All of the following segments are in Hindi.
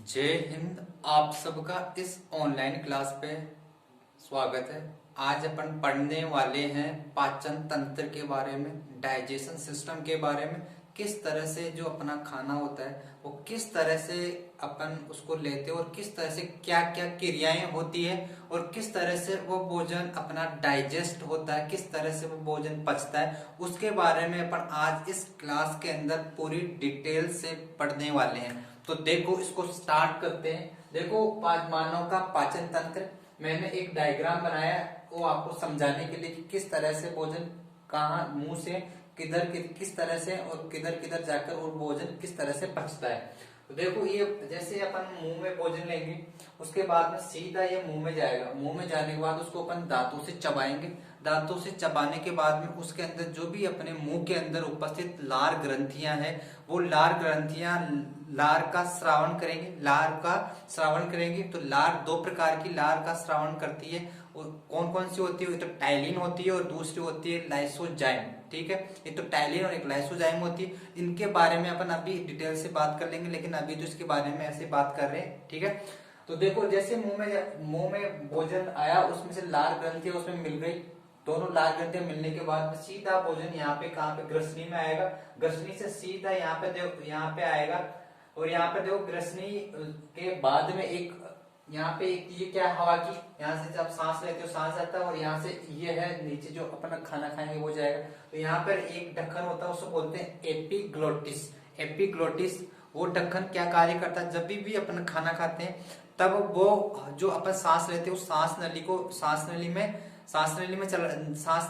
जय हिंद। आप सबका इस ऑनलाइन क्लास पे स्वागत है। आज अपन पढ़ने वाले हैं पाचन तंत्र के बारे में, डाइजेशन सिस्टम के बारे में। किस तरह से जो अपना खाना होता है वो किस तरह से अपन उसको लेते हैं और किस तरह से क्या क्या क्रियाएं होती है और किस तरह से वो भोजन अपना डाइजेस्ट होता है, किस तरह से वो भोजन पचता है, उसके बारे में अपन आज इस क्लास के अंदर पूरी डिटेल से पढ़ने वाले हैं। तो देखो, इसको स्टार्ट करते हैं। देखो, मानव का पाचन तंत्र, मैंने एक डायग्राम बनाया है वो आपको समझाने के लिए कि किस तरह से भोजन कहाँ मुंह से किधर किस तरह से और किधर किधर जाकर वो भोजन किस तरह से पचता है। तो देखो, ये जैसे अपन मुंह में भोजन लेंगे, उसके बाद में सीधा ये मुंह में जाएगा। मुंह में जाने के बाद उसको अपन दांतों से चबाएंगे। दांतों से चबाने के बाद में उसके अंदर जो भी अपने मुंह के अंदर उपस्थित लार ग्रंथियां हैं, वो लार ग्रंथियां लार का श्रावण करेंगे। लार का श्रावण करेंगे तो लार दो प्रकार की लार का श्रावण करती है। और कौन कौन सी होती है? तो टाइलिन होती है और दूसरी होती है लाइसोजाइम। ठीक है, ये तो टाइलिन और एक लाइसोजाइम होती है। इनके बारे में अपन अभी डिटेल से बात कर लेंगे, लेकिन अभी तो इसके बारे में ऐसे बात कर रहे हैं। ठीक है, तो देखो, जैसे मुंह में भोजन आया, उसमें से लार ग्रंथि उसमें मिल गई। दोनों लार ग्रंथियां मिलने के बाद में सीधा भोजन यहाँ पे कहाँ पे ग्रसनी में आएगा। ग्रसनी से सीधा यहाँ पे देखो, यहाँ पे आएगा। और यहाँ पे देखो, ग्रसनी के बाद में एक यहाँ पे ये क्या है? हवा की। यहाँ से जब सांस लेते हो सांस आता है, और यहाँ से ये है नीचे जो अपना खाना खाएंगे वो जाएगा। तो यहाँ पर एक ढक्कन होता है, उसको बोलते हैं एपिग्लोटिस। एपिग्लोटिस वो ढक्कन क्या कार्य करता है? जब भी अपन खाना खाते हैं तब वो जो अपन सांस लेते हैं उस सांस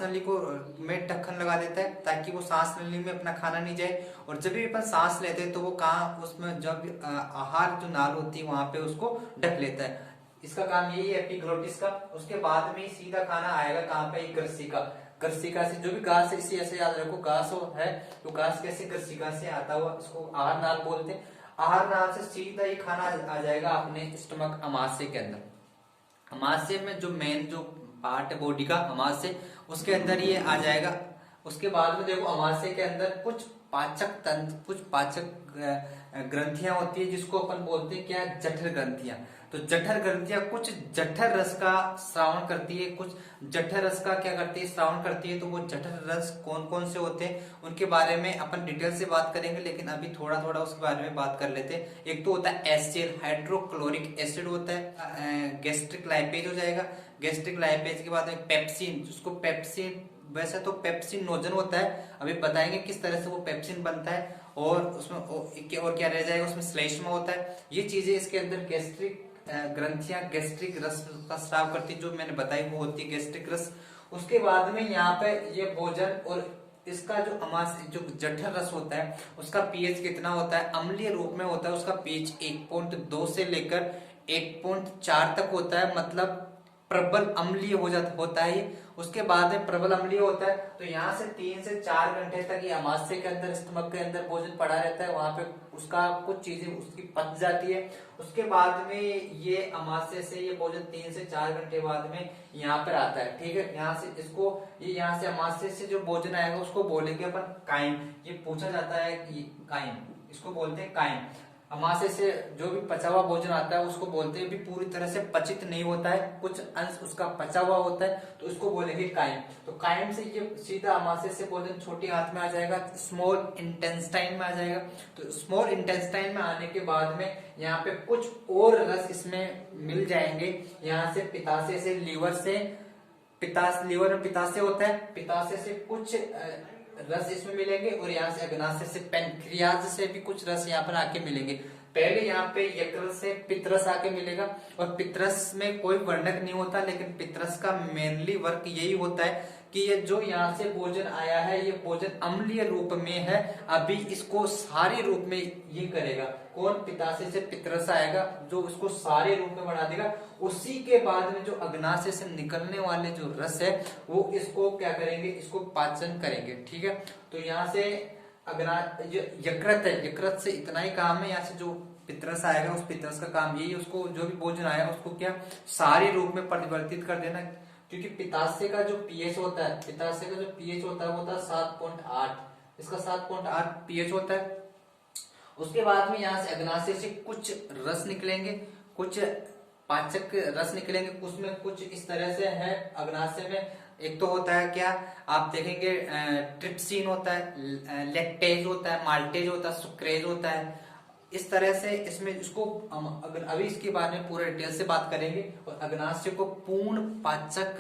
नली को में ढक्कन लगा देता है, ताकि वो सांस नली में अपना खाना नहीं जाए। और जब भी अपन सांस लेते हैं तो वो कहाँ, उसमें जब आहार जो नाल होती है वहां पे उसको ढक लेता है। इसका काम यही है एपिग्लोटिस का। उसके बाद में सीधा खाना आएगा कहाँ पे? ग्रसिका। ग्रसिका से जो भी घास है, इसे ऐसे याद रखो, घास है तो घास कैसे? ग्रसिका से आता हुआ, इसको आहार नाल बोलते हैं। आहार नाल से सीधा ही खाना आ जाएगा अपने स्टमक, अमाशय के अंदर। अमाशय में जो मेन जो पार्ट है बॉडी का, अमाशय, उसके अंदर ये आ जाएगा। उसके बाद में देखो, अमाशय के अंदर कुछ पाचक तंत्र, कुछ पाचक ग्रंथियां होती है, जिसको अपन बोलते हैं क्या? जठर ग्रंथियां। तो जठर ग्रंथियां कुछ जठर रस का श्रावण करती है, कुछ जठर रस का क्या करती है? श्रावण करती है। तो वो जठर रस कौन कौन से होते हैं उनके बारे में अपन डिटेल से बात करेंगे, लेकिन अभी थोड़ा थोड़ा उसके बारे में बात कर लेते हैं। एक तो होता है एसिड, हाइड्रोक्लोरिक एसिड होता है। गैस्ट्रिक लाइपेज हो जाएगा। गैस्ट्रिक लाइपेज के बाद में पेप्सिन, जिसको पेप्सिन, वैसे तो पेप्सिन नोजन होता है, अभी बताएंगे किस तरह से वो पेप्सिन बनता है। और उसमें और क्या रह जाएगा? उसमें श्लेष्मा होता है। ये चीजें इसके अंदर गैस्ट्रिक ग्रंथियां गैस्ट्रिक रस का स्राव करती, जो मैंने बताई वो होती है गैस्ट्रिक रस। उसके बाद में यहाँ पे ये भोजन और इसका जो जो जठर रस होता है उसका पीएच कितना होता है? अम्लीय रूप में होता है। उसका पीएच 1.2 से लेकर 1.4 तक होता है, मतलब प्रबल अम्लीय होता है ये। उसके बाद में प्रबल अम्लीय होता है। तो यहाँ से 3 से 4 घंटे तक ये अमाशय के अंदर, स्टमक के अंदर भोजन पड़ा रहता है। वहां पे उसका कुछ चीजें उसकी पच जाती है। उसके बाद में ये अमाशय से ये भोजन 3 से 4 घंटे बाद में यहाँ पर आता है। ठीक है, यहाँ से इसको, ये यहाँ से अमाशय से जो भोजन आएगा उसको बोलेंगे अपन काइम। ये पूछा जाता है कि काइम, इसको बोलते हैं काइम। अमाशय से जो भी पचा हुआ भोजन आता है उसको बोलते हैं, भी पूरी तरह से पचित नहीं होता है, कुछ अंश उसका पचा हुआ होता है, तो इसको बोलेंगे काइम। तो काइम से ये सीधा अमाशय से भोजन छोटी आंत में आ जाएगा, स्मॉल इंटेस्टाइन में आ जाएगा। तो स्मॉल इंटेस्टाइन में आने के बाद में यहाँ पे कुछ और रस इसमें मिल जाएंगे। यहाँ से पित्ताशय से, लीवर से, लीवर में पित्ताशय होता है, पित्ताशय से कुछ रस इसमें मिलेंगे। और यहाँ से अग्नाशय से, पैनक्रियाज से भी कुछ रस यहाँ पर आके मिलेंगे। पहले यहाँ पे यकृत से पितरस आके मिलेगा। और पितरस में कोई वर्णक नहीं होता, लेकिन पितरस का मेनली वर्क यही होता है कि ये जो यहाँ से भोजन आया है ये भोजन अम्लीय रूप में है, अभी इसको सारे रूप में ये करेगा। कौन? पित्ताशय से पितरस आएगा जो उसको सारे रूप में बढ़ा देगा। उसी के बाद में जो अग्नाशय से निकलने वाले जो रस है वो इसको क्या करेंगे? इसको पाचन करेंगे। ठीक है, तो यहाँ से यकृत है, यकृत से इतना ही काम है। यहाँ से जो पितरस आएगा उस पितरस का काम यही है, उसको जो भी भोजन आएगा उसको क्या सारे रूप में परिवर्तित कर देना। क्योंकि पित्ताशय का जो पीएच होता है, पित्ताशय का जो पीएच होता है वो होता है 7.8, इसका 7.8 पीएच होता है। उसके बाद में यहाँ से अग्नाशय से कुछ रस निकलेंगे, कुछ पाचक रस निकलेंगे, उसमें कुछ इस तरह से है अग्नाशय में। एक तो होता है क्या, आप देखेंगे ट्रिप्सिन होता है, लैक्टेज होता है, माल्टेज होता है, सुक्रेज होता है। इस तरह से इसमें इसको अगर अभी इसके बारे में पूरे डिटेल से बात करेंगे। और अग्नाशय को पूर्ण पाचक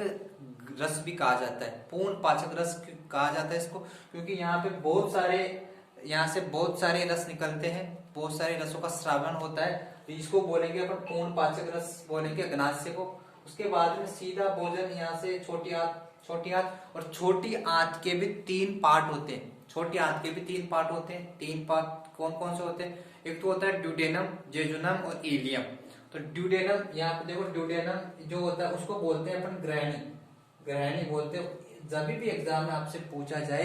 रस भी कहा जाता है, पूर्ण पाचक रस कहा जाता है इसको, क्योंकि यहाँ पे बहुत सारे, यहाँ से बहुत सारे रस निकलते हैं, बहुत सारे रसों का श्रावण होता है, तो इसको बोलेंगे अपन पूर्ण पाचक रस बोलेंगे अग्नाशय को। उसके बाद में सीधा भोजन यहाँ से छोटी आंत, छोटी आंत, और छोटी आंत के भी 3 पार्ट होते हैं, छोटी आंत के भी 3 पार्ट होते हैं। 3 पार्ट कौन कौन से होते हैं, एक तो होता है ड्यूडेनम, जेजुनम और इलियम। तो ड्यूडेनम, यहाँ पे देखो ड्यूडेनम जो होता है उसको बोलते हैं अपन ग्रहणी, ग्रहणी बोलते हैं। जब भी एग्जाम में आपसे पूछा जाए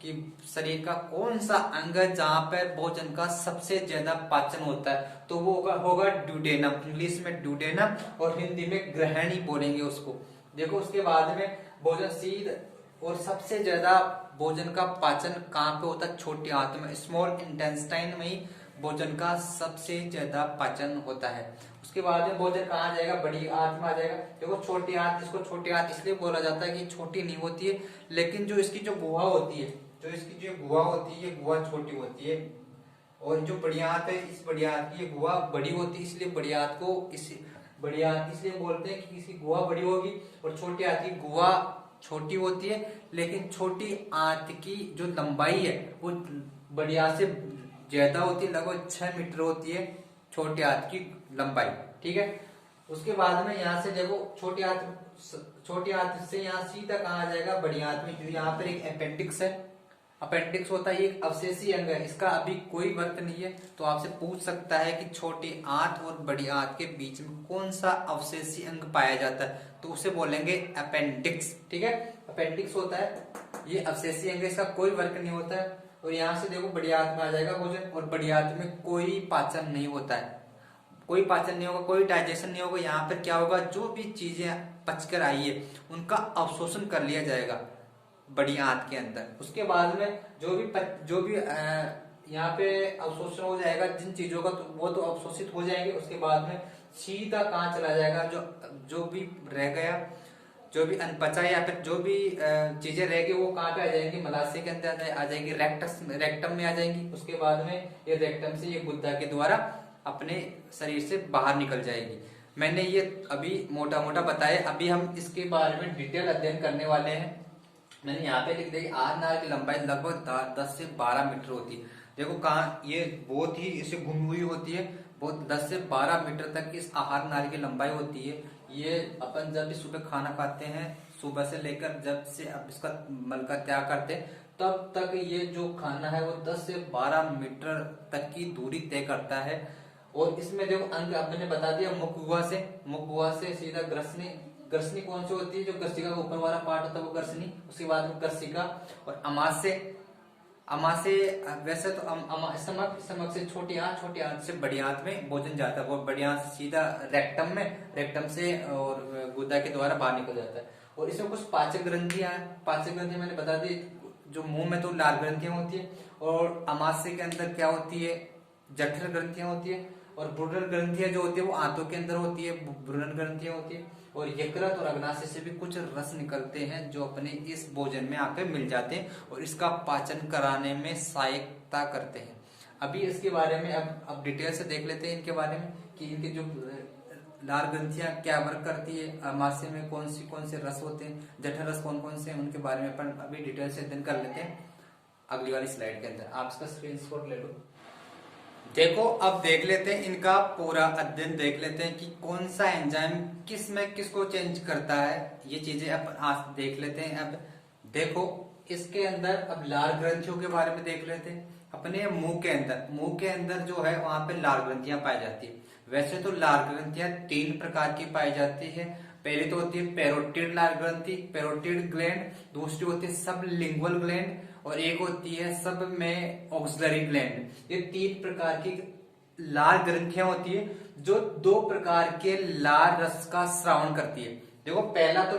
कि शरीर का कौन सा अंग है जहां पर भोजन का सबसे ज्यादा पाचन होता है, तो वो होगा ड्यूडेनम, इंग्लिश में ड्यूडेनम और हिंदी में ग्रहणी बोलेंगे उसको। देखो उसके बाद में भोजन सीध, और सबसे ज्यादा भोजन का पाचन कहाँ पे होता है, छोटी आंत में, स्मॉल इंटेस्टाइन में ही भोजन का सबसे ज्यादा पाचन होता है। उसके बाद में भोजन कहाँ जाएगा, बड़ी आंत में आ जाएगा। देखो छोटी आंत, इसको छोटी आंत इसलिए बोला जाता है कि छोटी नहीं होती है, लेकिन जो इसकी जो गुहा होती है, जो इसकी जो गुहा होती है, ये गुहा छोटी होती है। और जो बड़ी आंत है, इस बड़ी आंत की गुहा बड़ी होती है, इसलिए बड़ी आंत को इस बड़ी आंत इसलिए बोलते हैं कि इसकी गुहा बड़ी होगी। और छोटी आंत की गुहा छोटी होती है, लेकिन छोटी आंत की जो लंबाई है वो बड़ी आंत से ज्यादा होती है, लगभग 6 मीटर होती है छोटी आंत की लंबाई, ठीक है। उसके बाद में यहाँ से देखो छोटी आंत से यहाँ सीधा कहाँ आ जाएगा, बड़ी आंत में, क्योंकि यहाँ पर एक अपेंडिक्स है। अपेंडिक्स होता है, एक अवशेषी अंग है, इसका अभी कोई वर्क नहीं है। तो आपसे पूछ सकता है कि छोटी आंत और बड़ी आंत के बीच में कौन सा अवशेषी अंग पाया जाता है, तो उसे बोलेंगे अपेंडिक्स, ठीक है। अपेंडिक्स होता है, ये अवशेषी अंग है, इसका कोई वर्क नहीं होता है। और यहाँ से देखो बड़ी आंत में आ जाएगा भोजन, और बड़ी आंत में कोई पाचन नहीं होता है, कोई पाचन नहीं होगा, कोई डाइजेशन नहीं होगा। यहाँ पर क्या होगा, जो भी चीजें पचकर आई है उनका अवशोषण कर लिया जाएगा बड़ी आंत के अंदर। उसके बाद में जो भी यहाँ पे अवशोषण हो जाएगा जिन चीजों का, तो वो तो अवशोषित हो जाएंगे। उसके बाद में सीधा कहाँ चला जाएगा, जो भी रह गया, जो भी अनपचा या फिर जो भी चीजें रह गई, वो कहाँ पे आ जाएंगी, मलाशय के अंदर आ जाएंगी, रेक्टम में आ जाएंगी। उसके बाद में ये रेक्टम से ये गुद्दा के द्वारा अपने शरीर से बाहर निकल जाएगी। मैंने ये अभी मोटा मोटा बताया, अभी हम इसके बारे में डिटेल अध्ययन करने वाले हैं। मैंने यहाँ पे लिख दिया, आहार नाल की लंबाई लगभग 10 से 12 मीटर होती है। देखो कहाँ, ये बहुत ही इसे घूमी हुई होती है, बहुत 10 से 12 मीटर तक इस आहार नाल की लंबाई होती है। ये अपन जब भी सुबह खाना खाते हैं, सुबह से लेकर जब से अब इसका मल का त्याग करते हैं, तब तक ये जो खाना है वो 10 से 12 मीटर तक की दूरी तय करता है। और इसमें देखो अंग मैंने बता दिया, मुख गुहा से सीधा ग्रसनी, ग्रसनी कौन सी होती है, जो ग्रसिका का ऊपर वाला पार्ट होता है वो ग्रसनी, उसके बाद में ग्रसिका। और अमाशय वैसे तो समक से छोटी आंत से बड़ी आंत में भोजन जाता है, वो बड़ी आंत से सीधा रेक्टम से और गुदा के द्वारा बाहर निकल जाता है। और इसमें कुछ पाचक ग्रंथियां मैंने बता दी, जो मुंह में तो लाल ग्रंथियां होती है, और अमाशय के अंदर क्या होती है, जठर ग्रंथियां होती है। और ब्रूनर ग्रंथियां जो होती है वो आंतों के अंदर होती है, ब्रूनर ग्रंथियां होती है। और यकृत और अग्नाशय से भी कुछ रस निकलते हैं जो अपने इस भोजन में आकर मिल जाते हैं और इसका पाचन कराने में सहायता करते हैं। अभी इसके बारे में अब डिटेल से देख लेते हैं इनके बारे में कि इनके जो लाल ग्रंथियां क्या वर्क करती है, अमाशय में कौन से रस होते हैं, जठर रस कौन कौन से हैं, उनके बारे में अपन अभी डिटेल से अध्ययन कर लेते हैं अगली वाली स्लाइड के अंदर। आप इसका स्क्रीनशॉट ले लो। देखो अब देख लेते हैं, इनका पूरा अध्ययन देख लेते हैं कि कौन सा एंजाइम किस में किसको चेंज करता है, ये चीजें अपन आज देख लेते हैं। अब देखो इसके अंदर अब लाल ग्रंथियों के बारे में देख लेते हैं। अपने मुंह के अंदर जो है वहां पे लाल ग्रंथियां पाई जाती है। वैसे तो लाल ग्रंथियां 3 प्रकार की पाई जाती है। पहली तो होती है पैरोटिड लाल ग्रंथि, पैरोटिड ग्लैंड, दूसरी होती है सबलिंगुअल ग्लैंड, और एक होती है सब में ऑक्सिलरी ग्लैंड। ये 3 प्रकार की लाल ग्रंथियां होती है जो 2 प्रकार के लाल रस का स्रावन करती है। देखो पहला तो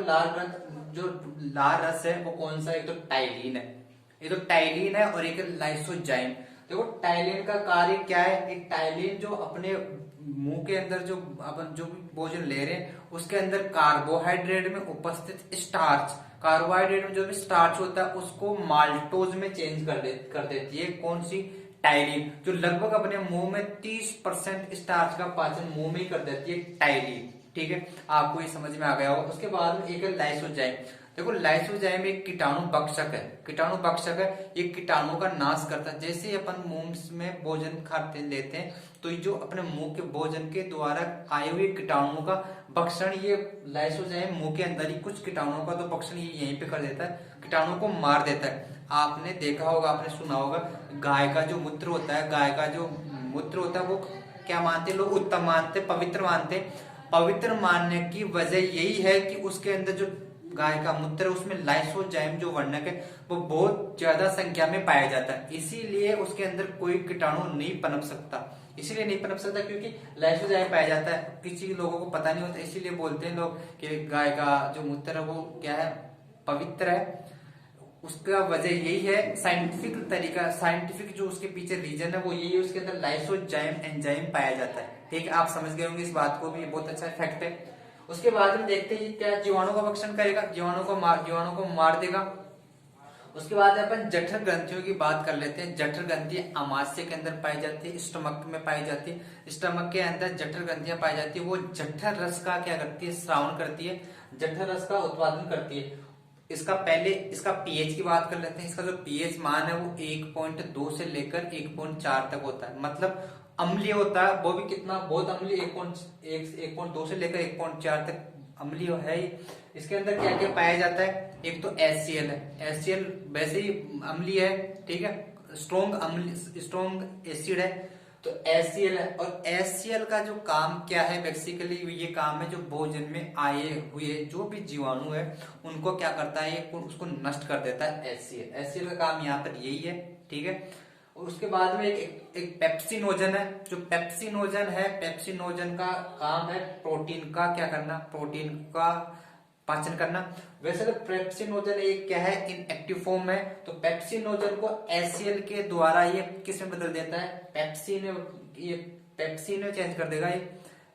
जो लाल रस है वो कौन सा, एक तो टाइलिन है, और एक लाइसोजाइम। देखो टाइलिन का कार्य क्या है, एक टाइलिन जो अपने मुंह के अंदर जो अपन जो भी भोजन ले रहे हैं उसके अंदर कार्बोहाइड्रेट में उपस्थित स्टार्च, कार्बोहाइड्रेट में जो भी स्टार्च होता है उसको माल्टोज में चेंज कर देती है कौन सी, टाइलिन, जो लगभग अपने मुंह में 30% स्टार्च का पाचन मुंह में ही कर देती है टाइलिन। ठीक है, आपको ये समझ में आ गया होगा। उसके बाद में एक है लाइसोजाइम। देखो लाइसोजाइम एक कीटाणु भक्षक है, कीटाणु भक्षक है, ये कीटाणु का नाश करता है। जैसे ही अपन मुंह में भोजन खाते लेते हैं तो ये जो अपने मुंह के भोजन के द्वारा आए हुए कीटाणुओं का भक्षण, ये लाइसोजाइम मुंह के अंदर ही कुछ कीटाणुओं का तो भक्षण ये यहीं पे कर देता है, कीटाणुओं को मार देता है। आपने देखा होगा, आपने सुना होगा, गाय का जो मूत्र होता है, गाय का जो मूत्र होता है वो क्या मानते हैं लोग, उत्तम मानते, पवित्र मानते। पवित्र मानने की वजह यही है कि उसके अंदर जो गाय का मूत्र है उसमें लाइसोजाइम जो वर्णक है वो बहुत ज्यादा संख्या में पाया जाता है, इसीलिए उसके अंदर कोई कीटाणु नहीं पनप सकता। इसीलिए नहीं पनप सकता क्योंकि लाइसोजाइम पाया जाता है। किसी लोगों को पता नहीं होता, इसीलिए बोलते हैं लोग कि गाय का जो मूत्र है वो क्या है, पवित्र है। उसका वजह यही है, साइंटिफिक तरीका, साइंटिफिक जो उसके पीछे रीजन है वो यही है, उसके अंदर लाइसोजाइम एंजाइम पाया जाता है। ठीक है, आप समझ गए होंगे इस बात को भी, बहुत अच्छा फैक्ट है। उसके बाद में देखते हैं क्या जीवाणु का भक्षण करेगा, जीवाणु को मार देगा। उसके बाद अपन जठर ग्रंथियों की बात कर लेते हैं। जठर ग्रंथि आमाशय के अंदर पाई जाती है, स्टमक में पाई जाती है। स्टमक के अंदर जठर ग्रंथियां पाई जाती है, वो जठर रस का क्या करती है, स्रावन करती है, जठर रस का उत्पादन करती है। इसका पीएच की बात कर लेते हैं। इसका जो पीएच मान है वो 1.2 से लेकर 1.4 तक होता है, मतलब अम्लीय होता है, वो भी कितना, बहुत अम्लीय, 1.2 से लेकर 1.4 तक अम्लीय है। इसके अंदर क्या क्या पाया जाता है, एक तो HCl है, HCl वैसे ही अम्लीय है, ठीक है, स्ट्रोंग एसिड है, तो HCl है। और HCl का जो काम क्या है, बेसिकली ये काम है जो भोजन में आए हुए जो भी जीवाणु है उनको क्या करता है, उसको नष्ट कर देता है HCl का काम यहाँ पर यही है। ठीक है, और उसके बाद में एक पेप्सिनोजन है। जो पेप्सिनोजन है, पेप्सिनोजन का काम है प्रोटीन का क्या करना, प्रोटीन का पाचन करना। वैसे तो पेप्सिनोजन एक क्या है, इनएक्टिव फॉर्म है, तो पेप्सिनोजन को HCl के द्वारा ये किस में बदल देता है, पेप्सिन में चेंज कर देगा ये।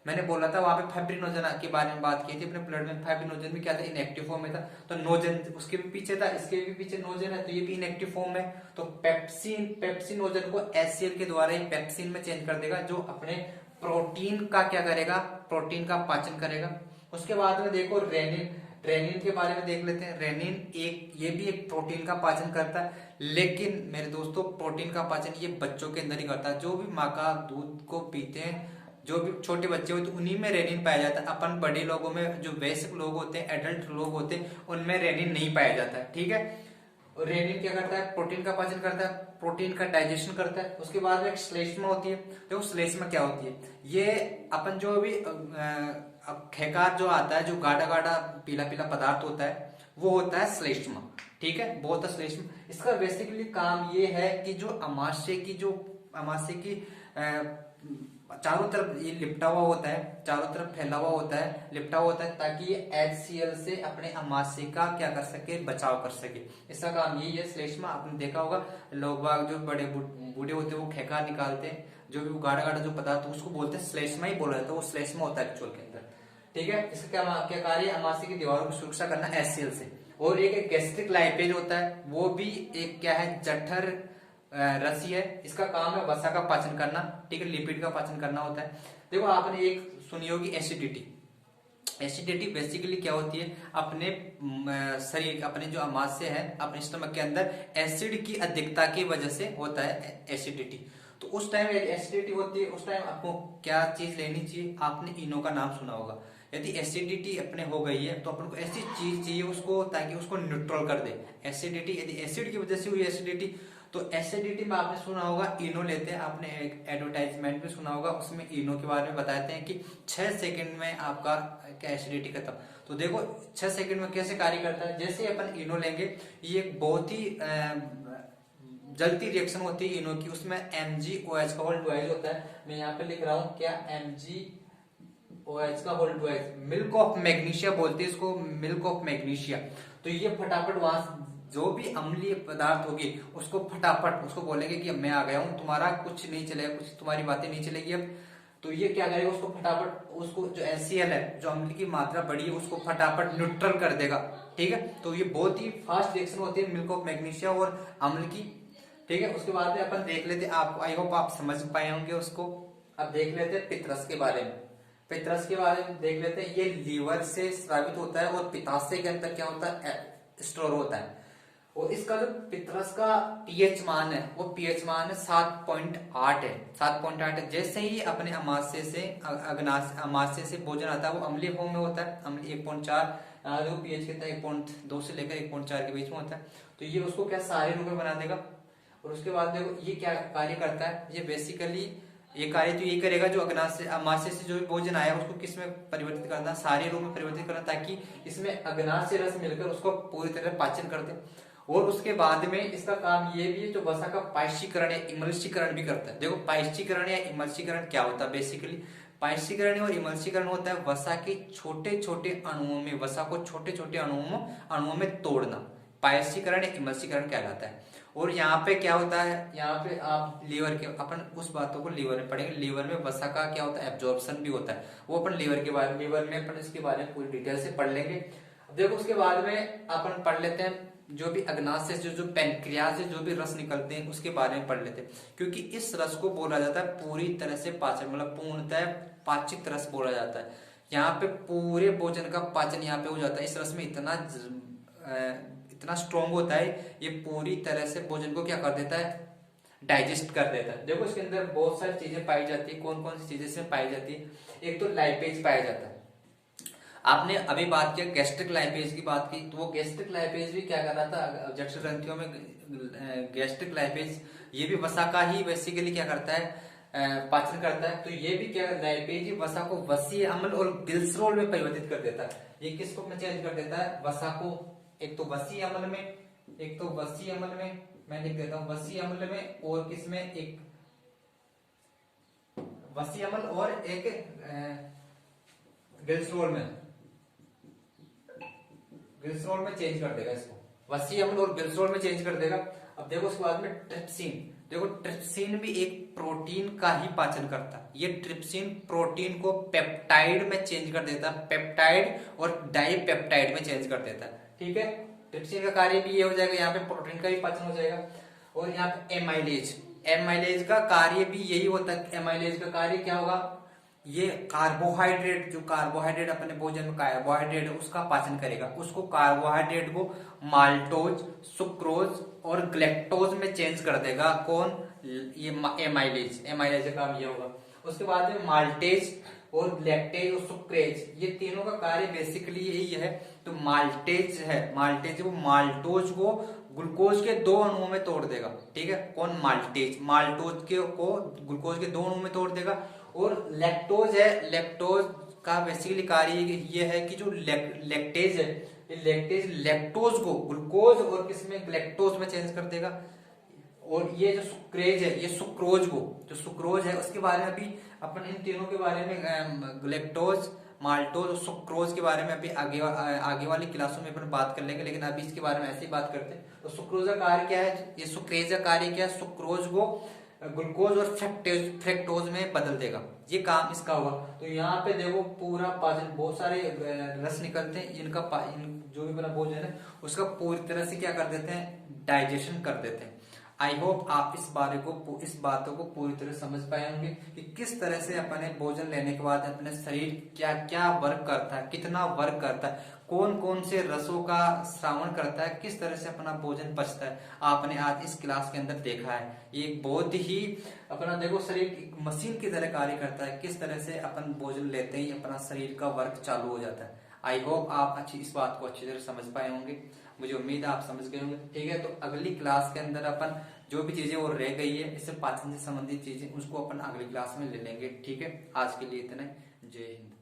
मैंने बोला था वहां पे फाइब्रिनोजन के बारे में बात की थी अपने ब्लड में, फाइब्रिनोजन भी क्या था, इनएक्टिव फॉर्म में था, तो नोजन उसके भी पीछे था, इसके भी पीछे नोजन है, तो ये भी इनएक्टिव फॉर्म है। तो पेप्सिनोजन को HCl के द्वारा ही पेप्सिन में चेंज कर देगा, जो अपने प्रोटीन का क्या करेगा, प्रोटीन का पाचन करेगा। उसके बाद में देखो रेनिन, रेनिन के बारे में देख लेते हैं। रेनिन ये भी एक प्रोटीन का पाचन करता है, लेकिन मेरे दोस्तों प्रोटीन का पाचन ये बच्चों के अंदर ही करता है। जो भी माँ का दूध को पीते हैं, जो भी छोटे बच्चे होते हैं उन्हीं में रेनिन पाया जाता है। अपन बड़े लोगों में, जो वयस्क लोग होते हैं, एडल्ट लोग होते हैं, उनमें रेनिन नहीं पाया जाता है। ठीक है, और रेनिन क्या करता है, प्रोटीन का पाचन करता है, प्रोटीन का डाइजेशन करता है। उसके बाद में एक श्लेष्मा होती है। देखो श्लेष्मा क्या होती है, ये अपन जो भी खेकार जो आता है, जो गाढ़ा गाढ़ा पीला पीला पदार्थ होता है वो होता है श्लेष्मा। ठीक है, बहुत है श्लेष्मा। इसका बेसिकली काम ये है कि जो अमाशय की चारों तरफ ये लिपटा हुआ होता है, चारों तरफ फैला हुआ होता है, लिपटा हुआ होता है, ताकि ये HCl से अपने अमाशय का क्या कर सके, बचाव कर सके। इसका काम यही है श्लेष्मा। आपने देखा होगा लोग बाग जो बड़े बूढ़े होते हैं वो खेकार निकालते हैं, जो भी गाढ़ा गाढ़ा जो पदार्थ उसको बोलते हैं श्लेष्मा ही बोला जाता है, वो श्लेष्मा होता है एक्चुअल के अंदर। ठीक है, इसका क्या कार्य, अमाशय की दीवारों की सुरक्षा करना HCl से। और एक गैस्ट्रिक लाइपेज होता है, वो भी एक क्या है, जठर रसी है। इसका काम है वसा का पाचन करना, ठीक है, लिपिड का पाचन करना होता है। देखो आपने एक सुनी होगी एसिडिटी। एसिडिटी बेसिकली क्या होती है, अपने शरीर, अपने जो अमाशय है, अपने स्टमक के अंदर एसिड की अधिकता की वजह से होता है एसिडिटी। तो उस टाइम एसिडिटी होती है, उस टाइम आपको क्या चीज लेनी चाहिए, आपने इनो का नाम सुना होगा। यदि एसिडिटी अपने हो गई है तो अपन को ऐसी चीज चाहिए उसको, ताकि उसको न्यूट्रल कर दे एसिडिटी। यदि एसिड की वजह से हुई एसिडिटी, तो एसिडिटी में आपने सुना होगा इनो लेते हैं, आपने एक एडवर्टाइजमेंट भी सुना होगा, उसमें इनो के बारे में बताते हैं कि 6 सेकंड में आपका क्या एसिडिटी खत्म। तो देखो 6 सेकंड में कैसे कार्य करता है। जैसे अपन इनो लेंगे, ये एक बहुत ही जल्दी रिएक्शन होती है इनो की, उसमें MgOH का होल ट्वाइस होता है। मैं यहाँ पे लिख रहा हूँ क्या, MgOH का whole twice, milk of magnesia बोलते हैं इसको, मिल्क ऑफ मैग्नीशिया। तो ये फटाफट वहां जो भी अम्लीय पदार्थ होगी उसको फटाफट उसको बोलेंगे कि मैं आ गया हूँ, तुम्हारा कुछ नहीं चलेगा, कुछ तुम्हारी बातें नहीं चलेगी अब। तो ये क्या करेगा, उसको फटाफट, उसको जो HCl है, जो अम्ल की मात्रा बढ़ी है, उसको फटाफट न्यूट्रल कर देगा। ठीक है, तो ये बहुत ही फास्ट रिएक्शन होती है मिल्क ऑफ मैग्नीशिया और अम्ल की। ठीक है, उसके बाद में अपन देख लेते हैं, आप आई होप आप समझ पाए होंगे उसको। अब देख लेते हैं पित्तरस के बारे में। पित्तरस के बारे में देख लेते हैं। ये लीवर से स्रावित होता है और पित्ताशय के अंदर क्या होता है, स्टोर होता है। और इसका जो पित्तरस का पीएच मान है, वो पीएच मान है 7.8 है, 7.8 है। जैसे ही अपने अमाशय से अमाशय से भोजन आता है, वो अम्लीय फॉर्म में होता है, अम्लीय 1.4, जो पीएच कितना 1.2 से लेकर 1.4 के बीच में होता है। तो ये उसको क्या सारे रूप में बना देगा। और उसके बाद देखो ये क्या कार्य करता है, ये बेसिकली ये कार्य तो ये करेगा, जो अमाशय से जो भी भोजन आया उसको किस में परिवर्तित करना, सारे रूप में परिवर्तित करना, ताकि इसमें अग्नाशय रस मिलकर उसको पूरी तरह पाचन कर दे। और उसके बाद में इसका काम ये भी है, जो वसा का पायशीकरण या इमल्सीकरण भी करता है। देखो पायशीकरण या इमल्सीकरण क्या होता है, बेसिकली पायशीकरण और इमल्सीकरण होता है वसा के छोटे छोटे अणुओं में, वसा को छोटे छोटे अणुओं में तोड़ना, पायशीकरण या इमल्सीकरण कहलाता है। और यहाँ पे क्या होता है, यहाँ पे आप लीवर के, अपन उस बातों को लीवर में पढ़ेंगे। लीवर में वसा का क्या होता है, एब्जॉर्प्शन भी होता है, वो अपन लीवर में अपन इसके बारे में पूरी डिटेल से पढ़ लेंगे। देखो उसके बाद में अपन पढ़ लेते हैं जो भी अग्नाशय से जो पैनक्रियाज से जो भी रस निकलते हैं उसके बारे में पढ़ लेते हैं, क्योंकि इस रस को बोला जाता है पूरी तरह से पाचन, मतलब पूर्णतः पाचित रस बोला जाता है। यहाँ पे पूरे भोजन का पाचन यहाँ पे हो जाता है। इस रस में इतना स्ट्रॉन्ग होता है, ये पूरी तरह से भोजन को क्या कर देता है, डाइजेस्ट कर देता है। देखो इसके अंदर बहुत सारी चीजें पाई जाती है। कौन कौन सी चीजें इसमें पाई जाती है, एक तो लाइपेज पाया जाता है। आपने अभी बात किया गैस्ट्रिक लाइपेज की बात की, तो वो गैस्ट्रिक लाइपेज भी क्या कर रहा था, जठर ग्रंथियों में गैस्ट्रिक लाइपेज ये भी वसा का ही बेसिकली क्या करता है, पाचन करता है। तो ये भी क्या लाइपेज वसा को वसीय अम्ल और ग्लिसरॉल में परिवर्तित कर देता है। ये किसको में चेंज कर देता है, वसा को, एक तो वसीय अम्ल में, एक तो वसीय अम्ल में, मैं लिख देता हूं वसीय अम्ल में, और किसमें, एक वसीय अम्ल और एक ग्लिसरॉल में, ग्लिसरॉल में चेंज कर देगा इसको, वसीय अम्ल और ग्लिसरॉल में चेंज कर देगा। अब देखो उसके बाद में ट्रिप्सिन। देखो ट्रिप्सिन भी एक प्रोटीन का ही पाचन करता है। ये ट्रिप्सिन प्रोटीन को पेप्टाइड में चेंज कर देता है, पेप्टाइड और डाइपेप्टाइड में चेंज कर देता है। ठीक है, ट्रिप्सिन का कार्य भी ये हो जाएगा, यहाँ पे प्रोटीन का भी पाचन हो जाएगा। और यहाँ पे एमाइलेज, एमाइलेज का कार्य भी यही होता है। एमाइलेज का कार्य क्या होगा, ये कार्बोहाइड्रेट, जो कार्बोहाइड्रेट अपने भोजन में कार्बोहाइड्रेट है उसका पाचन करेगा। उसको कार्बोहाइड्रेट को माल्टोज, सुक्रोज और ग्लैक्टोज में चेंज कर देगा। कौन, ये एमाइलेज, एमाइलेज का काम ये होगा। उसके बाद में माल्टेज और लैक्टेज और सुक्रेज, ये तीनों का कार्य बेसिकली यही है। तो माल्टेज है, माल्टेज वो माल्टोज को ग्लूकोज के 2 अणुओं में तोड़ देगा। ठीक है, कौन, माल्टेज, माल्टोज के को ग्लूकोज के 2 अणुओं में तोड़ देगा। और लैक्टोज है, लैक्टोज का बेसिकली कार्य ये है कि जो लैक्टेज है, ये लैक्टेज लैक्टोज को ग्लूकोज और किसमें, ग्लैक्टोज में चेंज कर देगा। और ये जो सुक्रेज है, ये सुक्रोज को, जो सुक्रोज है उसके बारे में अभी अपन इन तीनों के बारे में, ग्लैक्टोज, माल्टोज और सुक्रोज के बारे में अभी आगे वाली क्लासों में अपन बात कर लेंगे, लेकिन अभी इसके बारे में ऐसे ही बात करते हैं। तो सुक्रोज का कार्य क्या है, ये सुक्रेज का कार्य क्या है, सुक्रोज को ग्लूकोज और फ्रक्टोज में बदल देगा, ये काम इसका होगा। तो यहाँ पे देखो पूरा पाचन, बहुत सारे रस निकलते हैं, इनका जो भी बना भोजन है उसका पूरी तरह से क्या कर देते हैं, डाइजेशन कर देते हैं। आई होप आप इस बातों को पूरी तरह समझ पाए होंगे कि किस तरह से अपने भोजन लेने के बाद अपने शरीर क्या क्या वर्क करता है, कितना वर्क करता है, कौन कौन से रसों का श्रावण करता है, किस तरह से अपना भोजन पचता है, आपने आज इस क्लास के अंदर देखा है। ये बहुत ही अपना देखो शरीर मशीन की तरह कार्य करता है, किस तरह से अपन भोजन लेते ही अपना शरीर का वर्क चालू हो जाता है। आई होप आप इस बात को अच्छी तरह समझ पाए होंगे, मुझे उम्मीद है आप समझ गए होंगे। ठीक है, तो अगली क्लास के अंदर अपन जो भी चीजें और रह गई है इससे पाचन से संबंधित चीजें, उसको अपन अगली क्लास में ले लेंगे। ठीक है, आज के लिए इतना ही। जय हिंद।